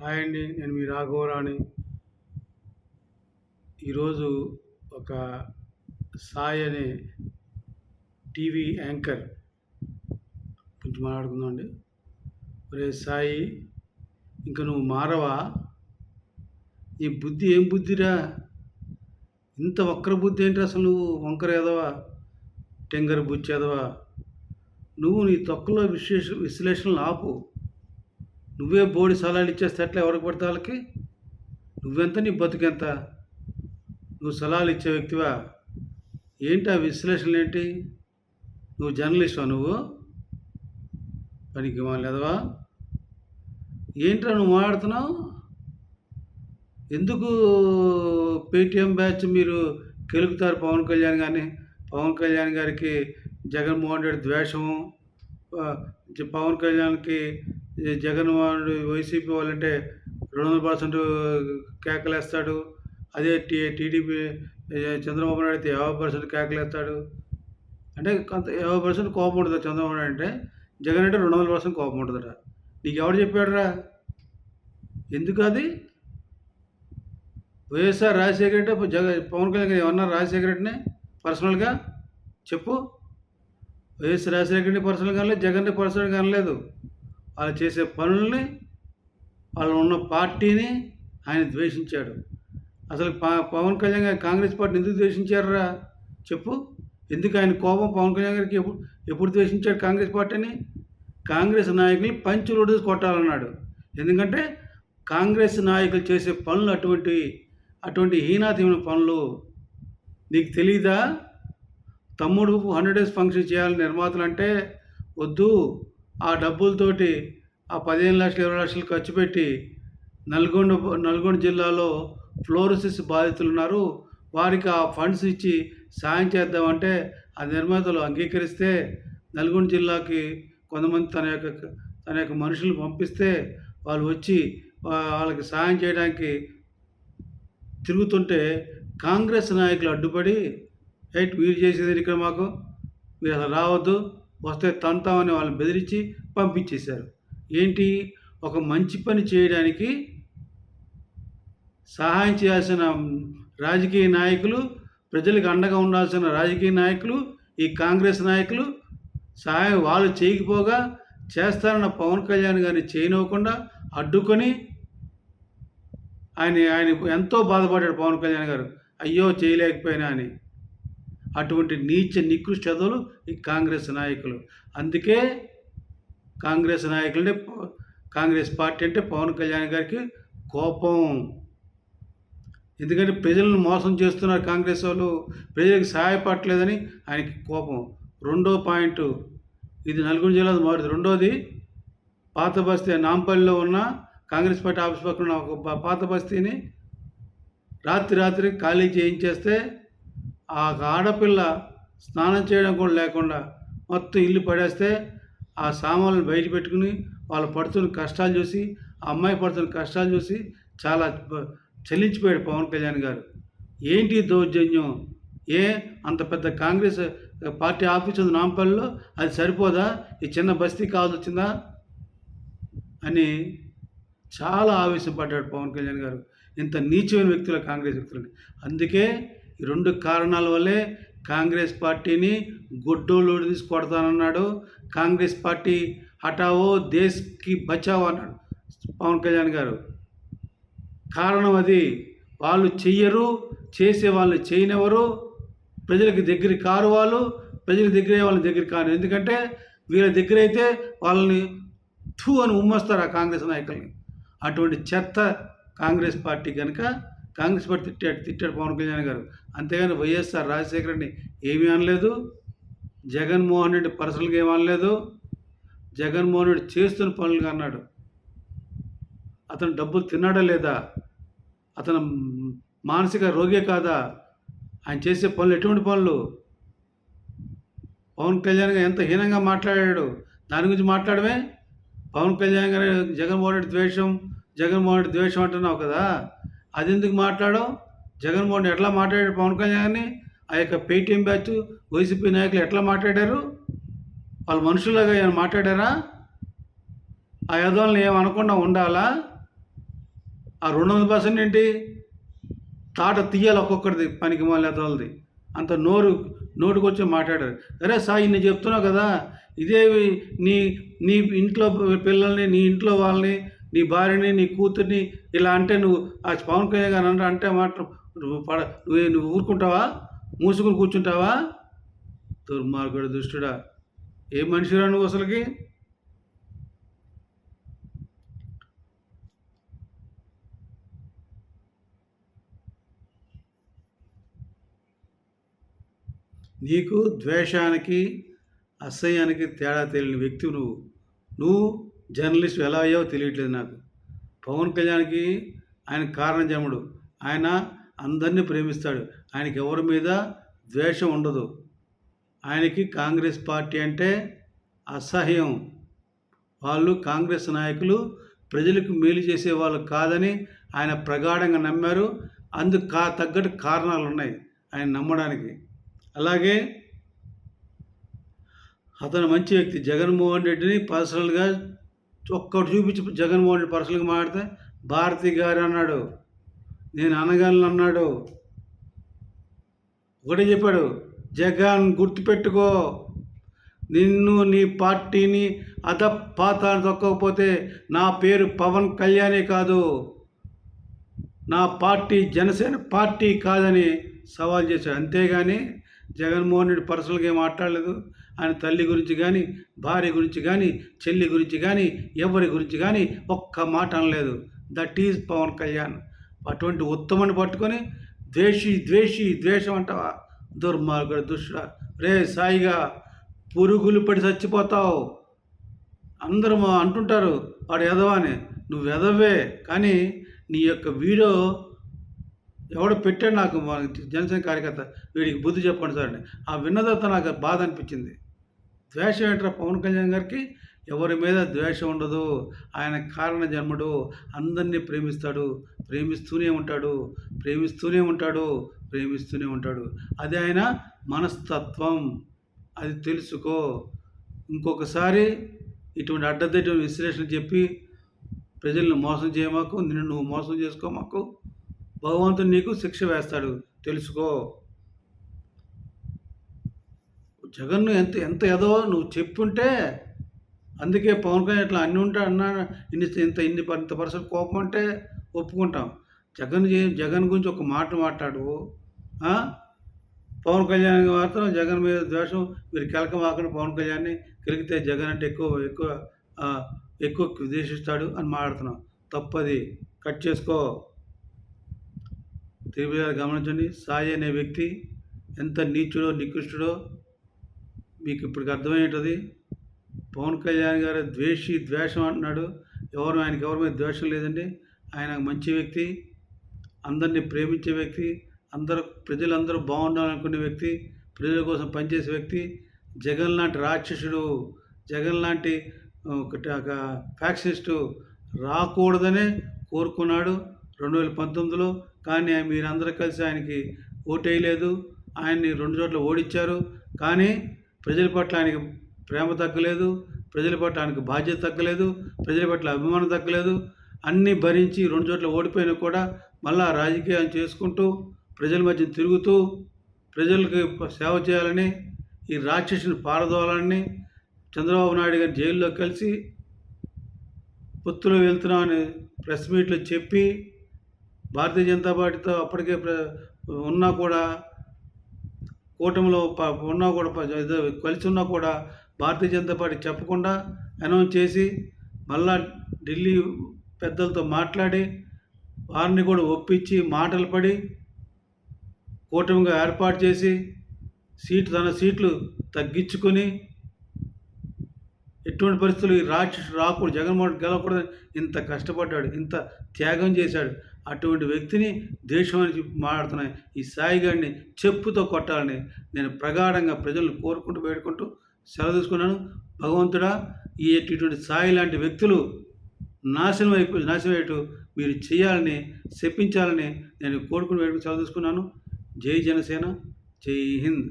Hi అండి. నేను మీ రాఘవరావుని. ఈరోజు ఒక సాయి అనే టీవీ యాంకర్ గురించి మాట్లాడుకుందాం అండి. ఒరేయ్ సాయి, ఇంక నువ్వు మారవా? నీ బుద్ధి ఏం బుద్ధిరా? ఇంత వక్ర బుద్ధి ఏంటి అసలు? నువ్వు వంకర ఎదవా, టెంగర బుచ్చి ఎదవా. నువ్వు నీ తొక్కలో విశ్లేషణలు ఆపు. నువ్వే బోడి సలహాలు ఇచ్చేస్తే ఎట్లా ఎవరికి పడితే వాళ్ళకి? నువ్వెంత, నీ బతుకెంత? నువ్వు సలహాలు ఇచ్చే వ్యక్తివా? ఏంటి ఆ విశ్లేషణలు ఏంటి? నువ్వు జర్నలిస్టా? నువ్వు పనికి మాలేదవా? ఏంట్రా నువ్వు మాట్లాడుతున్నావు? ఎందుకు పేటీఎం బ్యాచ్ మీరు కెలుకుతారు పవన్ కళ్యాణ్ గారిని? పవన్ కళ్యాణ్ గారికి జగన్మోహన్ రెడ్డి ద్వేషము, పవన్ కళ్యాణ్కి జగన్మోహన్ రెడ్డి వైసీపీ వాళ్ళంటే 200% కేకలేస్తాడు. అదే టీడీపీ చంద్రబాబు నాయుడు అయితే 50% కేకలేస్తాడు. అంటే కొంత 50% కోపం ఉంటుంది చంద్రబాబు నాయుడు అంటే. జగన్ అంటే 200% కోపం ఉంటుందట. నీకు ఎవడు చెప్పాడురా? ఎందుకు అది? వైఎస్ఆర్ రాజశేఖర రెడ్డి పవన్ కళ్యాణ్ గారు ఏమన్నారు రాజశేఖర రెడ్డిని పర్సనల్గా? చెప్పు. వైఎస్ రాజశేఖర రెడ్డిని పర్సనల్గా అనలేదు, జగన్ని పర్సనల్గా అనలేదు. వాళ్ళు చేసే పనుల్ని, వాళ్ళు ఉన్న పార్టీని ఆయన ద్వేషించాడు. అసలు పవన్ కళ్యాణ్ గారు కాంగ్రెస్ పార్టీని ఎందుకు ద్వేషించారా? చెప్పు. ఎందుకు ఆయన కోపం పవన్ కళ్యాణ్ గారికి ఎప్పుడు ద్వేషించాడు కాంగ్రెస్ పార్టీని? కాంగ్రెస్ నాయకుల్ని పంచి రోడ్డు కొట్టాలన్నాడు. ఎందుకంటే కాంగ్రెస్ నాయకులు చేసే పనులు అటువంటి హీనాతీమైన పనులు. నీకు తెలీదా? తమ్ముడు 100 days ఫంక్షన్ చేయాలని నిర్మాతలు అంటే వద్దు, ఆ డబ్బులతోటి ఆ 15 లక్షలు 20 లక్షలు ఖర్చు పెట్టి నల్గొండ జిల్లాలో ఫ్లోరోసిస్ బాధితులు ఉన్నారు, వారికి ఆ ఫండ్స్ ఇచ్చి సాయం చేద్దామంటే ఆ నిర్మాతలు అంగీకరిస్తే నల్గొండ జిల్లాకి కొంతమంది తన యొక్క మనుషులు పంపిస్తే వాళ్ళు వచ్చి వాళ్ళకి సాయం చేయడానికి తిరుగుతుంటే కాంగ్రెస్ నాయకులు అడ్డుపడి, వీరు చేసేది ఇక్కడ మాకు, మీరు అసలు రావద్దు, వస్తే తంతామని వాళ్ళని బెదిరించి పంపించేశారు. ఏంటి? ఒక మంచి పని చేయడానికి సహాయం చేయాల్సిన రాజకీయ నాయకులు, ప్రజలకు అండగా ఉండాల్సిన రాజకీయ నాయకులు, ఈ కాంగ్రెస్ నాయకులు సహాయం వాళ్ళు చేయకపోగా చేస్తారన్న పవన్ కళ్యాణ్ గారిని చేయనివ్వకుండా అడ్డుకొని ఆయన ఎంతో బాధపడ్డాడు పవన్ కళ్యాణ్ గారు, అయ్యో చేయలేకపోయినా అని. అటువంటి నీచ నికృష్ట చదువులు ఈ కాంగ్రెస్ నాయకులు. అందుకే కాంగ్రెస్ నాయకులంటే, కాంగ్రెస్ పార్టీ అంటే పవన్ కళ్యాణ్ గారికి కోపం. ఎందుకంటే ప్రజలను మోసం చేస్తున్నారు కాంగ్రెస్ వాళ్ళు, ప్రజలకు సహాయపడలేదని ఆయనకి కోపం. రెండో పాయింట్, ఇది నల్గొండ జిల్లాలో మారుతుంది. రెండోది, పాత బస్తీ నాంపల్లిలో ఉన్న కాంగ్రెస్ పార్టీ ఆఫీస్ పక్కన ఒక పాత బస్తీని రాత్రి ఖాళీ చేయించేస్తే ఆ ఆడపిల్ల స్నానం చేయడం కూడా లేకుండా మొత్తం ఇల్లు పడేస్తే ఆ సామాన్లు బయట పెట్టుకుని వాళ్ళు పడుతున్న కష్టాలు చూసి, ఆ అమ్మాయి పడుతున్న కష్టాలు చూసి చాలా చలించిపోయాడు పవన్ కళ్యాణ్ గారు. ఏంటి దౌర్జన్యం? అంత పెద్ద కాంగ్రెస్ పార్టీ ఆఫీస్ ఉంది నాంపల్లిలో, అది సరిపోదా? ఈ చిన్న బస్తీ కావాల్సి వచ్చిందా అని చాలా ఆవేశపడ్డాడు పవన్ కళ్యాణ్ గారు. ఇంత నీచమైన వ్యక్తులు కాంగ్రెస్ వ్యక్తులని. అందుకే ఈ 2 కారణాల వల్లే కాంగ్రెస్ పార్టీని గొడ్డోళ్ళు తీసి కొడతానన్నాడు. కాంగ్రెస్ పార్టీ హటావో దేశ్కి బచావో అన్నాడు పవన్ కళ్యాణ్ గారు. కారణం అది. వాళ్ళు చెయ్యరు, చేసే వాళ్ళని చేయనివ్వరు, ప్రజలకు దగ్గర కారు వాళ్ళు, ప్రజల దగ్గర వాళ్ళ దగ్గర కారు. ఎందుకంటే వీళ్ళ దగ్గర అయితే వాళ్ళని థూ అని ఉమ్మేస్తారు ఆ కాంగ్రెస్ నాయకుల్ని. అటువంటి చెత్త కాంగ్రెస్ పార్టీ కనుక కాంగ్రెస్ పార్టీ తిట్టాడు పవన్ కళ్యాణ్ గారు. అంతేగాని వైఎస్ఆర్ రాజశేఖర రెడ్డిని ఏమీ అనలేదు, జగన్మోహన్ రెడ్డి పర్సనల్గా ఏమీ అనలేదు. జగన్మోహన్ రెడ్డి చేస్తున్న పనులుగా అన్నాడు. అతను డబ్బులు తిన్నాడా లేదా? అతను మానసిక రోగే కాదా? ఆయన చేసే పనులు ఎటువంటి పనులు? పవన్ కళ్యాణ్ గారు ఎంత హీనంగా మాట్లాడాడు, దాని గురించి మాట్లాడమే. పవన్ కళ్యాణ్ గారు జగన్మోహన్ రెడ్డి ద్వేషం అంటున్నావు కదా, అది ఎందుకు మాట్లాడవు? జగన్మోహన్ రెడ్డి ఎట్లా మాట్లాడాడు పవన్ కళ్యాణ్ని? ఆ యొక్క పేటీఎం బ్యాచ్ వైసీపీ నాయకులు ఎట్లా మాట్లాడారు? వాళ్ళ మనుషులాగా ఏమైనా మాట్లాడారా? ఆ యదోళ్ళని ఏమనకుండా ఉండాలా? ఆ 200% ఏంటి? తాట తీయాలి ఒక్కొక్కరిది, పనికి మాలిన ఎదవలది. అంత నోటికొచ్చి మాట్లాడారు. అరే సాయి, నేను చెప్తున్నావు కదా, ఇదే నీ నీ ఇంట్లో పిల్లల్ని, నీ ఇంట్లో వాళ్ళని, నీ భార్యని, నీ కూతుర్ని ఇలా అంటే నువ్వు ఆ పవన్ కళ్యాణ్ గారు అంటే మాత్రం నువ్వు ఊరుకుంటావా? మూసుకుని కూర్చుంటావా? దుర్మార్గుడు, దుష్టుడా! ఏ మనిషిరా నువ్వు అసలుకి? నీకు ద్వేషానికి, అసహ్యానికి తేడా తెలియని వ్యక్తి నువ్వు. నువ్వు జర్నలిస్ట్ ఎలా అయ్యావో తెలియట్లేదు నాకు. పవన్ కళ్యాణ్కి ఆయన కారణజన్ముడు. ఆయన అందరినీ ప్రేమిస్తాడు. ఆయనకి ఎవరి మీద ద్వేషం ఉండదు. ఆయనకి కాంగ్రెస్ పార్టీ అంటే అసహ్యం. వాళ్ళు కాంగ్రెస్ నాయకులు ప్రజలకు మేలు చేసేవాళ్ళు కాదని ఆయన ప్రగాఢంగా నమ్మారు. అందుకు తగ్గట్టు కారణాలు ఉన్నాయి ఆయన నమ్మడానికి. అలాగే అతను మంచి వ్యక్తి. జగన్మోహన్ రెడ్డిని పర్సనల్గా ఒక్కటి చూపించి జగన్మోహన్ రెడ్డి పర్సనల్గా మాట్లాడితే భారతి గారు అన్నాడు, నేను అనగలను అన్నాడు. ఒకటే చెప్పాడు, జగన్ గుర్తుపెట్టుకో, నిన్ను నీ పార్టీని అధపాతాళం తొక్కకపోతే నా పేరు పవన్ కళ్యాణే కాదు, నా పార్టీ జనసేన పార్టీ కాదని సవాల్ చేశాడు. అంతేగాని జగన్మోహన్ రెడ్డి పర్సనల్గా ఏం మాట్లాడలేదు. ఆయన తల్లి గురించి కానీ, భార్య గురించి కానీ, చెల్లి గురించి కానీ, ఎవరి గురించి కానీ ఒక్క మాట అనలేదు. That is Pawan Kalyan. అటువంటి ఉత్తమని పట్టుకొని ద్వేషం అంటావా? దుర్మార్గుడు, దుష్టుడా! రే సాయిగా, పురుగులు పడి చచ్చిపోతావు. అందరూ అంటుంటారు వాడు ఎదవా అని. నువ్వు ఎదవే, కానీ నీ యొక్క వీడియో ఎవడో పెట్టాడు నాకు, జనసేన కార్యకర్త, వీడికి బుద్ధి చెప్పండి సార్ అని. ఆ విన్న తర్వాత నాకు బాధ అనిపించింది. ద్వేషం ఏంట్రా పవన్ కళ్యాణ్ గారికి? ఎవరి మీద ద్వేషం ఉండదు. ఆయన కారణ జన్ముడు. అందరినీ ప్రేమిస్తాడు, ప్రేమిస్తూనే ఉంటాడు. అది ఆయన మనస్తత్వం. అది తెలుసుకో. ఇంకొకసారి ఇటువంటి అడ్డదిడ్డ విశ్లేషణ చెప్పి ప్రజలను మోసం చేయమాకు, నిన్ను నువ్వు మోసం చేసుకోమాకు. భగవంతుడు నీకు శిక్ష వేస్తాడు, తెలుసుకో. జగన్ను ఎంత ఎదో నువ్వు చెప్పుంటే, అందుకే పవన్ కళ్యాణ్ ఇట్లా అన్నీ ఉంటా అన్నా, ఇంత పర్సెంట్ కోపం అంటే ఒప్పుకుంటాం. జగన్ గురించి ఒక మాట మాట్లాడు. పవన్ కళ్యాణ్ మాత్రం జగన్ మీద ద్వేషం, మీరు కెలకమాకండి, పవన్ కళ్యాణ్ని కెలికితే జగన్ అంటే ఎక్కువ ద్వేషిస్తాడు అని మాట్లాడుతున్నాం. తప్పది, కట్ చేసుకో. తిరుపతి గారు గమనించండి, సాయి అనే వ్యక్తి ఎంత నీచుడో నికృష్టుడో మీకు ఇప్పటికి అర్థమయ్యేటది. పవన్ కళ్యాణ్ గారు ద్వేషం అంటున్నాడు. ఆయనకి ఎవరి మీద ద్వేషం లేదండి. ఆయన మంచి వ్యక్తి, అందరినీ ప్రేమించే వ్యక్తి, ప్రజలందరూ బాగుండాలనుకునే వ్యక్తి, ప్రజల కోసం పనిచేసే వ్యక్తి. జగన్ లాంటి రాక్షసుడు, జగన్ లాంటి ఫ్యాక్షనిస్టు రాకూడదనే కోరుకున్నాడు 2019లో. కానీ మీరందరూ కలిసి ఆయనకి ఓటేయలేదు. ఆయన్ని 2 చోట్ల ఓడించారు. కానీ ప్రజల పట్ల ఆయనకి ప్రేమ తగ్గలేదు, ప్రజల పట్ల ఆయనకు బాధ్యత తగ్గలేదు, ప్రజల పట్ల అభిమానం తగ్గలేదు. అన్నీ భరించి 2 చోట్ల ఓడిపోయినా కూడా మళ్ళా రాజకీయాలు చేసుకుంటూ, ప్రజల మధ్య తిరుగుతూ, ప్రజలకు సేవ చేయాలని, ఈ రాక్షసుని పారదోలాలని చంద్రబాబు నాయుడు గారి జైల్లో కలిసి పొత్తులో వెళ్తున్నామని ప్రెస్ మీట్లో చెప్పి, భారతీయ జనతా పార్టీతో అప్పటికే ఉన్నా కూడా, కూటమిలో ఉన్నా కూడా, కలిసి ఉన్నా కూడా భారతీయ జనతా పార్టీ చెప్పకుండా అనౌన్స్ చేసి, మళ్ళా ఢిల్లీ పెద్దలతో మాట్లాడి వారిని కూడా ఒప్పించి మాటలు పడి కూటమిగా ఏర్పాటు చేసి తన సీట్లు తగ్గించుకొని, ఎటువంటి పరిస్థితులు ఈ రాక్షసు రాకూడదు, జగన్మోహన్ గెలవకూడదు, ఇంత కష్టపడ్డాడు, ఇంత త్యాగం చేశాడు. అటువంటి వ్యక్తిని దేశానికి మాట్లాడుతున్నాయి ఈ సాయి గారిని చెప్పుతో కొట్టాలని నేను ప్రగాఢంగా ప్రజలను కోరుకుంటూ వేడుకుంటూ సెలవు తీసుకున్నాను. భగవంతుడా, ఇటువంటి సాయి లాంటి వ్యక్తులు నాశనం అయ్యేట్టు మీరు చేయాలని, శపించాలని నేను కోరుకుంటూ వేడుకుంటూ సెలవు తీసుకున్నాను. జై జనసేన, జై హింద్.